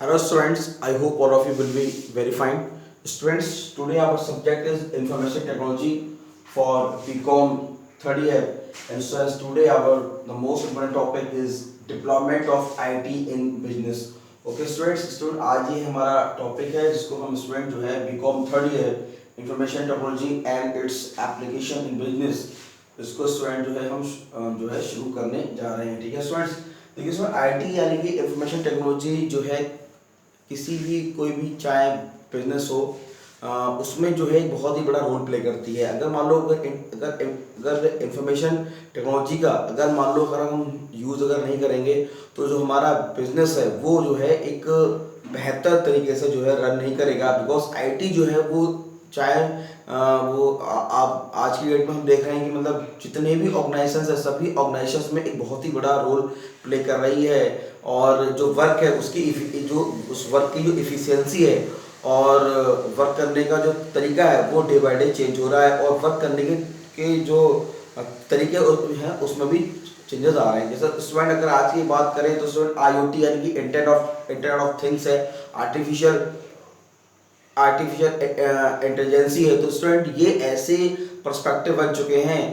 Hello students, I hope all of you will be very fine. Students, today our subject is information technology for BCom third year. And so as today the most important topic is deployment of IT in business. Okay student आज ये हमारा topic है जिसको हम student जो है BCom third year information technology and its application in business इसको student जो है हम जो है शुरू करने जा रहे हैं। ठीक है स्टूडेंट्स, देखिए स्टूडेंट आईटी यानी कि इंफॉर्मेशन टेक्नोलॉजी जो है किसी भी कोई भी चाहे बिजनेस हो उसमें जो है एक बहुत ही बड़ा रोल प्ले करती है। अगर मान लो अगर इंफॉर्मेशन टेक्नोलॉजी का अगर मान लो अगर हम यूज़ अगर नहीं करेंगे तो जो हमारा बिजनेस है वो जो है एक बेहतर तरीके से जो है रन नहीं करेगा। बिकॉज आईटी जो है वो चाहे आप आज की डेट में हम देख रहे हैं कि मतलब जितने भी ऑर्गेनाइजेशंस है सभी ऑर्गेनाइजेशंस में एक बहुत ही बड़ा रोल प्ले कर रही है। और जो वर्क है उसकी जो उस वर्क की जो इफ़िशियंसी है और वर्क करने का जो तरीका है वो डे बाय डे चेंज हो रहा है और वर्क करने के जो तरीके हैं उसमें भी चेंजेस आ रहे हैं। जैसे स्टूडेंट अगर आज की बात करें तो स्टूडेंट IoT यानी कि इंटरनेट ऑफ थिंग्स है, आर्टिफिशियल इंटेलिजेंसी है। तो स्टूडेंट ये ऐसे पर्सपेक्टिव बन चुके हैं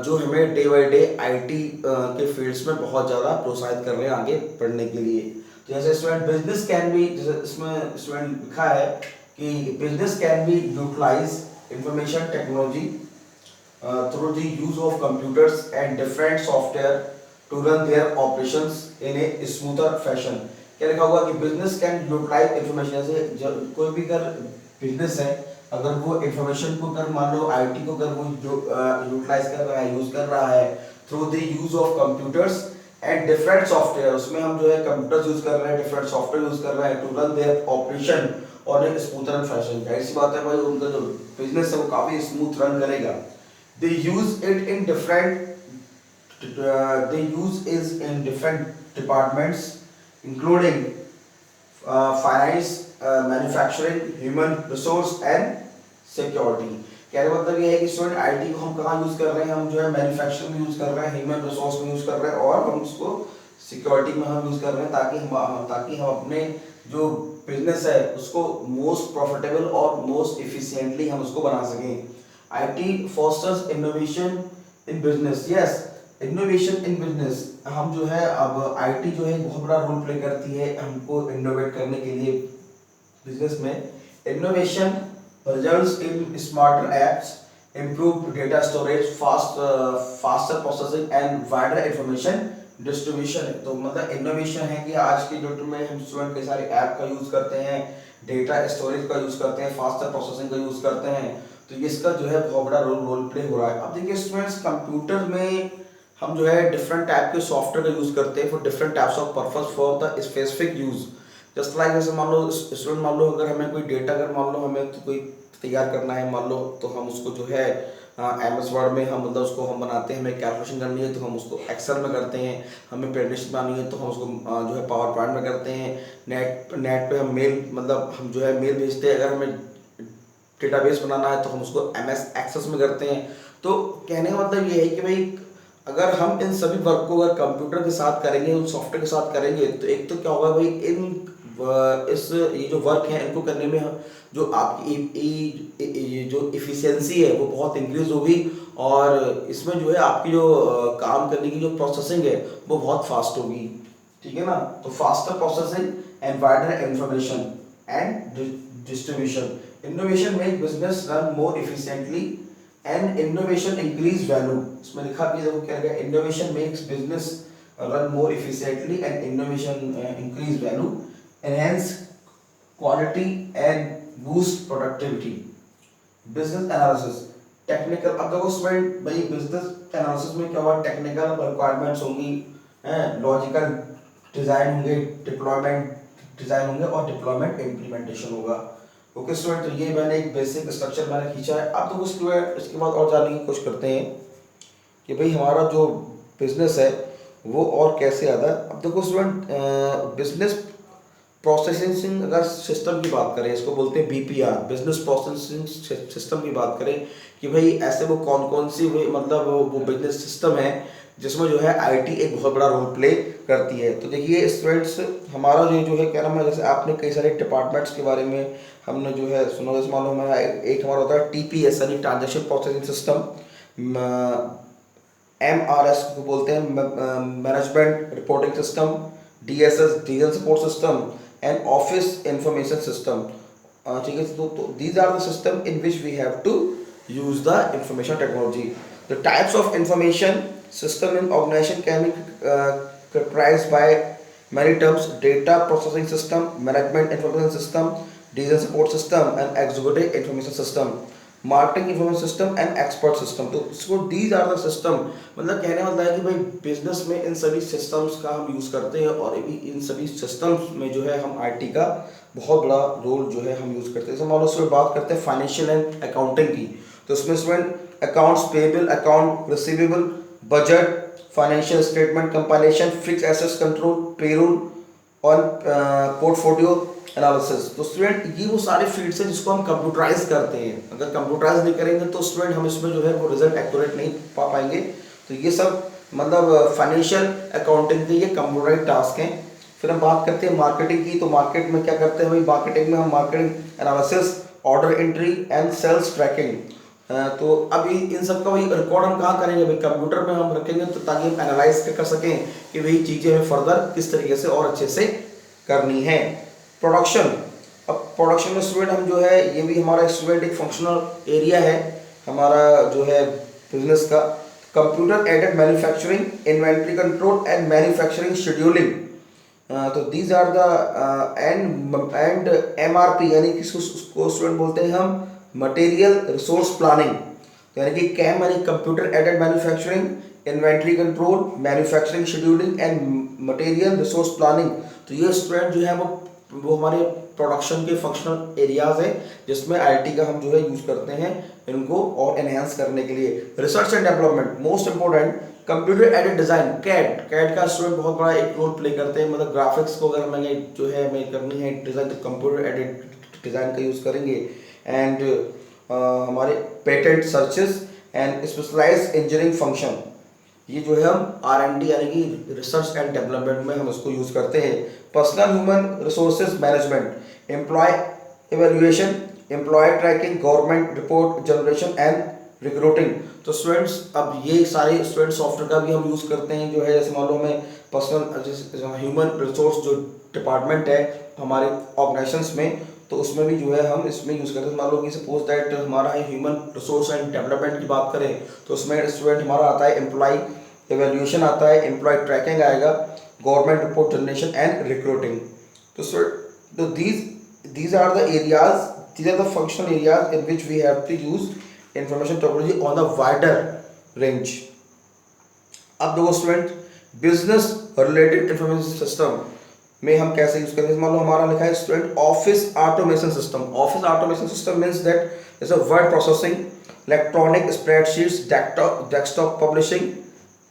जो हमें डे बाय डे आईटी के फील्ड्स में बहुत ज़्यादा प्रोत्साहित कर रहे हैं आगे बढ़ने के लिए। जैसे स्टूडेंट बिजनेस कैन बी, जैसे इसमें स्टूडेंट लिखा है कि business can be utilize information technology through the use of computers and different software to run their operations in a smoother fashion। क्या लिखा हुआ कि बिजनेस कैन यूटिलाइज इंफॉर्मेशन, जैसे कोई भी अगर बिजनेस है अगर वो इंफॉर्मेशन को अगर मान लो आईटी को अगर वो यूटिलाइज कर रहा है यूज कर रहा है through the use of computers and different software, उसमें हम जो है कंप्यूटर्स यूज कर रहे हैं, डिफरेंट सॉफ्टवेयर यूज कर रहे हैं टू रन देयर ऑपरेशन और एक स्मूथर फैशन। जाहिर सी बात है भाई उनका जो बिजनेस है वो काफी स्मूथ रन करेगा। They use it in different they use is in different departments including finance, manufacturing, human resource and security। कहने का मतलब ये है कि स्टूडेंट आईटी को हम कहाँ यूज कर रहे हैं, हम जो है मैन्युफैक्चरिंग में यूज कर रहे हैं, ह्यूमन रिसोर्स में यूज कर रहे हैं और हम उसको सिक्योरिटी में हम यूज कर रहे हैं ताकि हम अपने जो बिजनेस है उसको मोस्ट प्रॉफिटेबल और मोस्ट इफिशिएंटली हम उसको बना सकें। IT fosters innovation in business. Yes, innovation in business, हम जो है अब आईटी जो है बहुत बड़ा रोल प्ले करती है हमको इनोवेट करने के लिए बिजनेस में। Innovation results in smarter apps, improve data storage, faster processing and wider information distribution. तो मतलब इनोवेशन है कि आज के डेट में हम स्टूडेंट कई सारे ऐप का यूज करते हैं, डेटा स्टोरेज का यूज करते हैं, फास्टर प्रोसेसिंग का यूज करते हैं, तो इसका जो है बहुत बड़ा रोल प्ले हो रहा है। अब देखिए स्टूडेंट्स कंप्यूटर में हम जो है डिफरेंट टाइप के सॉफ्टवेयर का यूज करते हैं for different types of purpose for the specific use. Just like जैसे मान लो स्टूडेंट मान लो अगर हमें कोई डेटा अगर मान लो हमें तो कोई तैयार करना है मान लो तो हम उसको जो है MS वर्ड में हम मतलब उसको हम बनाते हैं, हमें कैलकुलेशन करनी है तो हम उसको एक्सेल में करते हैं, हमें प्रेजेंटेशन बनानी है तो हम उसको जो है पावर पॉइंट में करते हैं, नेट पे हम मेल मतलब हम जो है मेल भेजते हैं, अगर हमें डेटाबेस बनाना है तो हम उसको MS एक्सेस में करते हैं। तो कहने का मतलब ये है कि भाई अगर हम इन सभी वर्क को अगर कंप्यूटर के साथ करेंगे, उन सॉफ्टवेयर के साथ करेंगे तो एक तो क्या होगा भाई ये जो वर्क है इनको करने में जो आपकी जो इफिशियंसी है वो बहुत इंक्रीज होगी और इसमें जो है आपकी जो काम करने की जो प्रोसेसिंग है वो बहुत फास्ट होगी। ठीक है ना, तो faster processing and wider information and distribution. Innovation make business run more efficiently and innovation increase value. इसमें लिखा भी देखो क्या है, innovation makes business run more efficiently and innovation increase value, enhance quality and boost productivity. Business analysis technical. अब देखो student भाई business analysis में क्या हुआ, टेक्निकल रिक्वायरमेंट्स होंगी, लॉजिकल डिजाइन होंगे, डिप्लॉयमेंट डिजाइन होंगे और डिप्लॉयमेंट इम्प्लीमेंटेशन होगा। ओके स्टूडेंट, तो ये मैंने एक बेसिक स्ट्रक्चर मैंने खींचा है। अब तो स्टूडेंट इसके बाद और जानने की कोशिश करते हैं कि भाई हमारा जो बिजनेस है वो और कैसे आता है। अब देखो स्टूडेंट बिजनेस प्रोसेसिंग अगर सिस्टम की बात करें, इसको बोलते हैं BPR, बिजनेस प्रोसेसिंग सिस्टम की बात करें कि भाई ऐसे वो कौन कौन सी मतलब वो बिजनेस सिस्टम है जिसमें जो है आईटी एक बहुत बड़ा रोल प्ले करती है। तो देखिए स्टूडेंट्स, हमारा जो है क्या नाम है, जैसे आपने कई सारे डिपार्टमेंट्स के बारे में हमने जो है सुना, जैसे मालूम है एक हमारा होता है टीपीएस यानी ट्रांजैक्शन प्रोसेसिंग सिस्टम, एमआरएस को बोलते हैं management reporting system, DSS decision support system and office information system. ठीक है, तो these are the system in which we have to use the information technology. The types of information system in organization can be characterized by many terms: data processing system, management information system, decision support system, and executive information system, marketing information system, and expert system. तो इसको these are the system, मतलब कहने वाला है कि भाई business में इन सभी सिस्टम्स का हम यूज़ करते हैं और इन सभी सिस्टम्स में जो है हम आईटी का बहुत बड़ा रोल जो है हम यूज़ करते हैं। जैसे मान लो उसमें बात करते हैं फाइनेंशियल एंड अकाउंटिंग की, तो इसमें student accounts payable, account receivable, budget, financial statement compilation, fix assets control, payroll और पोर्टफोलियो एनालिसिस। तो स्टूडेंट ये वो सारे फील्ड्स हैं जिसको हम कंप्यूटराइज करते हैं। अगर कंप्यूटराइज नहीं करेंगे तो स्टूडेंट हम इसमें जो है वो रिजल्ट एक्यूरेट नहीं पा पाएंगे। तो ये सब मतलब फाइनेंशियल अकाउंटिंग के ये कंप्यूटराइज टास्क हैं। फिर हम बात करते हैं मार्केटिंग की, तो मार्केट में क्या करते हैं भाई, मार्केटिंग में हम marketing analysis, order entry and sales tracking. तो अभी इन सब का वही रिकॉर्ड हम कहाँ करेंगे भाई, कंप्यूटर में हम रखेंगे, तो ताकि हम एनालाइज कर सकें कि वही चीज़ें हमें फर्दर किस तरीके से और अच्छे से करनी है। प्रोडक्शन, अब प्रोडक्शन में स्टूडेंट हम जो है ये भी हमारा स्टूडेंट एक फंक्शनल एरिया है हमारा जो है बिजनेस का। Computer aided manufacturing, inventory control and manufacturing scheduling. तो these are the and MRP यानी कि उसको स्टूडेंट बोलते हैं हम मटेरियल रिसोर्स प्लानिंग। तो यानी कि कैम यानी computer aided manufacturing, inventory control, manufacturing scheduling and material resource planning. तो ये स्टूडेंट जो है वो हमारे प्रोडक्शन के फंक्शनल एरियाज है जिसमें आईटी का हम जो है यूज़ करते हैं इनको और एनहेंस करने के लिए। Research and development, most important, computer aided design, CAD का स्टूडेंट बहुत बड़ा एक रोल प्ले करते हैं। मतलब ग्राफिक्स को अगर हमें जो है हमें करनी है डिज़ाइन, तो कंप्यूटर एडेड डिज़ाइन का यूज़ करेंगे। एंड हमारे patent searches and specialized engineering function, ये जो है हम R&D यानी कि रिसर्च एंड डेवलपमेंट में हम इसको यूज़ करते हैं। Personal human resources management, employ evaluation, employ tracking, government report generation and recruiting. तो स्टूडेंट्स अब ये सारे स्टूडेंट सॉफ्टवेयर का भी हम यूज़ करते हैं जो है, जैसे मान लो हमें पर्सनल ह्यूमन रिसोर्स जो डिपार्टमेंट है हमारे ऑर्गेनाइजेशंस में, तो उसमें भी जो है हम इसमें यूज़ करते हैं। मान लो कि सपोज दैट हमारा है ह्यूमन रिसोर्स एंड डेवलपमेंट की बात करें तो उसमें स्टूडेंट हमारा आता है एम्प्लॉय एवेल्यूएशन आता है, एम्प्लॉय ट्रैकिंग आएगा, government report generation and recruiting. तो these are the areas, these are the functional areas in which we have to use information technology on a wider range. अब देखो student, business related information system में हम कैसे use करेंगे। मान लो हमारा लिखा है student office automation system. Office automation system means that जैसे word processing, electronic spreadsheets, desktop publishing,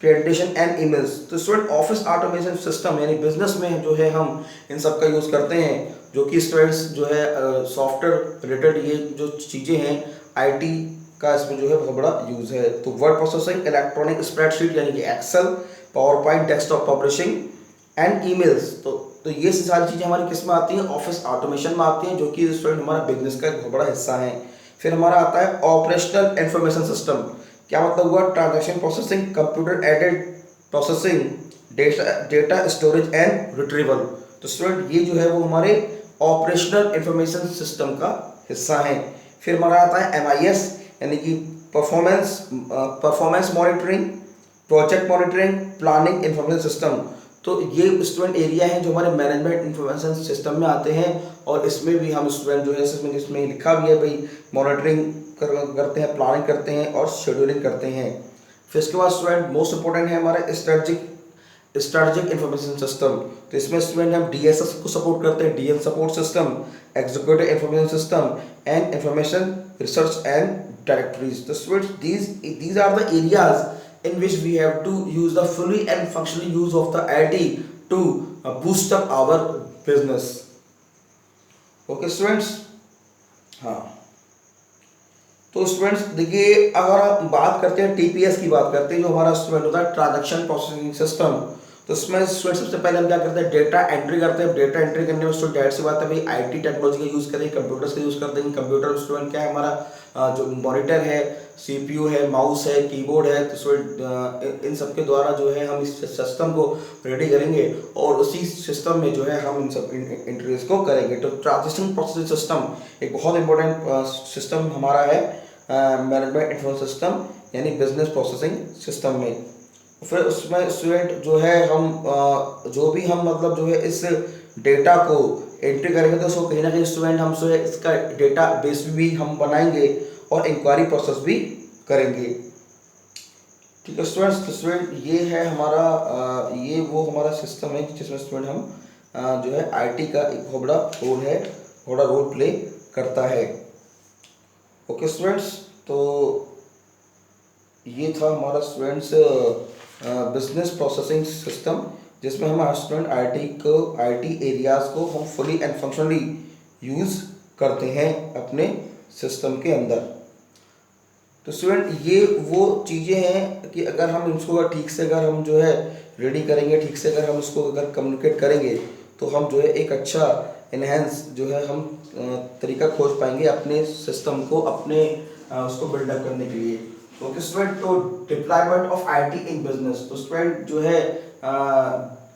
presentation and emails. तो स्टूडेंट ऑफिस ऑटोमेशन सिस्टम यानी बिजनेस में जो है हम इन सब का यूज़ करते हैं, जो कि स्टूडेंट्स जो है सॉफ्टवेयर रिलेटेड ये जो चीज़ें हैं आईटी का इसमें जो है बहुत बड़ा यूज़ है। तो वर्ड प्रोसेसिंग, इलेक्ट्रॉनिक स्प्रेडशीट यानी कि Excel, PowerPoint, desktop publishing and emails. तो ये सारी चीज़ें हमारी किस में आती हैं, ऑफिस ऑटोमेशन में आती हैं, जो कि स्टूडेंट हमारा बिजनेस का एक बहुत बड़ा हिस्सा है। फिर हमारा आता है ऑपरेशनल इंफॉर्मेशन सिस्टम। क्या मतलब हुआ, transaction processing, computer aided processing, data storage and retrieval. तो स्टूडेंट ये जो है वो हमारे ऑपरेशनल इंफॉर्मेशन सिस्टम का हिस्सा है। फिर हमारा आता है MIS यानी कि performance monitoring, project monitoring, planning information system. तो ये स्टूडेंट एरिया है जो हमारे मैनेजमेंट इंफॉर्मेशन सिस्टम में आते हैं और इसमें भी हम स्टूडेंट जो है इसमें लिखा भी है भाई मॉनिटरिंग करते हैं, प्लानिंग करते हैं और शेड्यूलिंग करते हैं। फिर इसके बाद स्टूडेंट मोस्ट इंपॉर्टेंट है हमारा स्ट्रेटजिक इंफॉर्मेशन सिस्टम। तो इसमें स्टूडेंट हम DSS को सपोर्ट करते हैं, DL support system, executive information system and information research and directories. तो students these are the areas in which we have to use the fully and functional use of the IT to boost up our business. Okay students, हाँ, तो students देखिए, अगर हम बात करते हैं TPS की बात करते हैं, जो हमारा स्टूडेंट होता है ट्रांजैक्शन प्रोसेसिंग सिस्टम, तो इसमें स्टूडेंट सबसे पहले हम क्या करते हैं, डेटा एंट्री करते हैं। डेटा एंट्री करने में स्टूडेंट जाहिर सी बात है भाई आईटी टेक्नोलॉजी का यूज़ करेंगे, कंप्यूटर्स का यूज़ करते हैं। कंप्यूटर स्टूडेंट क्या है, हमारा जो मॉनिटर है, सीपीयू है, माउस है, कीबोर्ड है, तो स्टूडेंट इन सब के द्वारा जो है हम इस सिस्टम को रेडी करेंगे और उसी सिस्टम में जो है हम इन सब एंट्रीज को करेंगे। तो ट्रांजैक्शन प्रोसेसिंग सिस्टम एक बहुत इंपॉर्टेंट सिस्टम हमारा है मैनेजमेंट इंफॉर्मेशन सिस्टम यानी बिजनेस प्रोसेसिंग सिस्टम में। फिर उसमें स्टूडेंट जो है हम जो भी हम मतलब जो है इस डेटा को एंट्री करेंगे तो उसको कहीं ना कहीं स्टूडेंट हम जो है इसका डेटा बेस भी हम बनाएंगे और इंक्वायरी प्रोसेस भी करेंगे। ठीक है स्टूडेंट्स, तो स्टूडेंट ये है हमारा ये वो हमारा सिस्टम है जिसमें स्टूडेंट हम जो है आईटी का एक बहुत बड़ा रोल है, बड़ा रोल प्ले करता है। ओके स्टूडेंट्स, तो ये था हमारा स्टूडेंट्स बिजनेस प्रोसेसिंग सिस्टम, जिसमें हम स्टूडेंट आईटी एरियाज को हम फुली एंड फंक्शनली यूज़ करते हैं अपने सिस्टम के अंदर। तो स्टूडेंट ये वो चीज़ें हैं कि अगर हम इसको ठीक से अगर हम जो है रेडी करेंगे, ठीक से अगर हम इसको अगर कम्युनिकेट करेंगे तो हम जो है एक अच्छा इनहेंस जो है हम तरीका खोज पाएंगे अपने सिस्टम को अपने उसको बिल्डअप करने के लिए। ओके स्टूडेंट, तो deployment of IT in business, तो स्टूडेंट जो है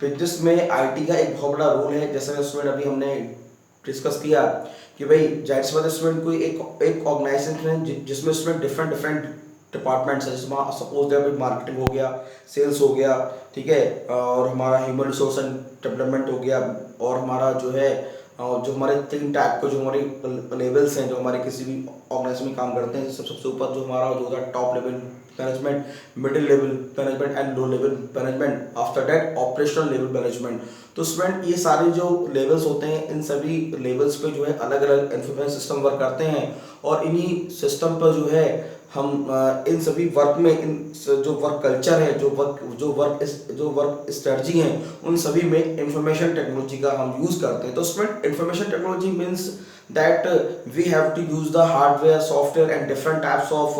बिजनेस में आईटी का एक बहुत बड़ा रोल है। जैसा स्टूडेंट अभी हमने डिस्कस किया कि भाई जाहिर सी बात है स्टूडेंट कोई एक ऑर्गेनाइजेशन है जिसमें स्टूडेंट डिफरेंट डिफरेंट डिपार्टमेंट्स है, जिसमें सपोज दैट मार्केटिंग हो गया, सेल्स हो गया, ठीक है, और हमारा ह्यूमन रिसोर्स एंड डेवलपमेंट हो गया, और हमारा जो है जो हमारे 3 टाइप को जो हमारे लेवल्स हैं जो हमारे किसी भी ऑर्गेनाइजेशन में काम करते हैं, सबसे ऊपर जो हमारा जो होता है top level management, middle level management and low level management, after that operational level management. तो स्टूडेंट ये सारे जो लेवल्स होते हैं इन सभी लेवल्स पे जो है अलग अलग इंफॉर्मेशन सिस्टम वर्क करते हैं और इन्हीं सिस्टम पर जो है हम इन सभी वर्क में इन जो वर्क कल्चर है, जो वर्क स्ट्रेटजी है, उन सभी में इंफॉर्मेशन टेक्नोलॉजी का हम यूज़ करते हैं। तो student information technology means that we have to use the hardware, software and different types of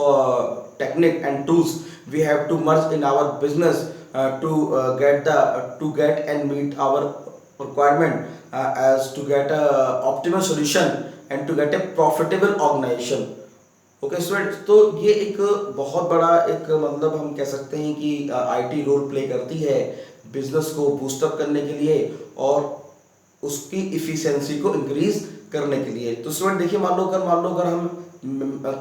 technique and tools we have to merge in our business to get and meet our requirement as to get a optimal solution and to get a profitable organization। Okay students, तो ये एक बहुत बड़ा एक मतलब हम कह सकते हैं कि आईटी रोल प्ले करती है बिजनेस को बूस्टअप करने के लिए और उसकी इफिशिएंसी को इंक्रीज करने के लिए। तो स्टूडेंट देखिए, मान लो अगर हम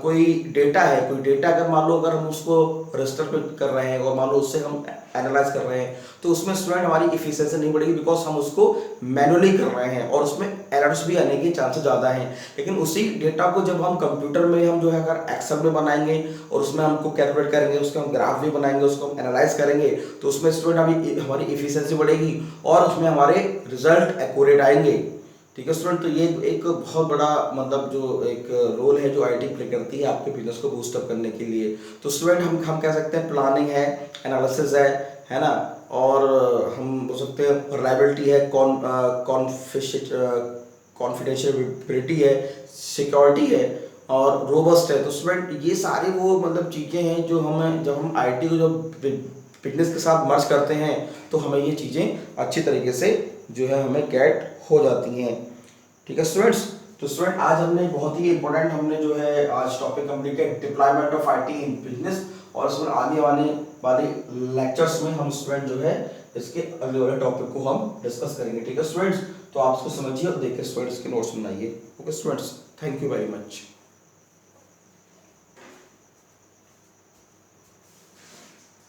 कोई डेटा अगर मान लो अगर हम उसको रजिस्टर पे कर रहे हैं और मान लो उससे हम एनालाइज कर रहे हैं तो उसमें स्टूडेंट हमारी इफिशिएंसी नहीं बढ़ेगी बिकॉज हम उसको मैनुअली कर रहे हैं और उसमें एरर्स भी आने के चांसेस ज़्यादा हैं। लेकिन उसी डेटा को जब हम कंप्यूटर में हम जो है अगर एक्सेल में बनाएंगे और उसमें हमको कैलकुलेट करेंगे, उसका हम ग्राफ भी बनाएंगे, उसको हम एनालाइज करेंगे तो उसमें स्टूडेंट हमारी इफिशिएंसी बढ़ेगी और उसमें हमारे रिजल्ट एक्यूरेट आएंगे। ठीक है स्टूडेंट, तो ये एक बहुत बड़ा मतलब जो एक रोल है जो आईटी प्ले करती है आपके बिजनेस को बूस्टअप करने के लिए। तो स्टूडेंट हम कह सकते हैं प्लानिंग है, एनालिसिस है ना, और हम बोल सकते हैं रिलायबिलिटी है, कॉन्फिडेंशियलिटी है, सिक्योरिटी है और रोबस्ट है। तो स्टूडेंट ये सारी वो मतलब चीज़ें हैं जो हमें जब हम आईटी को जब बिजनेस के साथ मर्ज करते हैं तो हमें ये चीज़ें अच्छी तरीके से जो है हमें गेट हो जाती हैं। ठीक है स्टूडेंट्स, तो स्टूडेंट आज हमने बहुत ही इंपॉर्टेंट हमने जो है आज टॉपिक कंप्लीट किया deployment of IT in business, और इसमें आने वाले लेक्चर्स में हम स्टूडेंट जो है इसके अगले वाले टॉपिक को हम डिस्कस करेंगे। ठीक है स्टूडेंट्स, तो आप इसको समझिए और देखिए स्टूडेंट्स के नोट्स बनाइए। Okay students, thank you very much.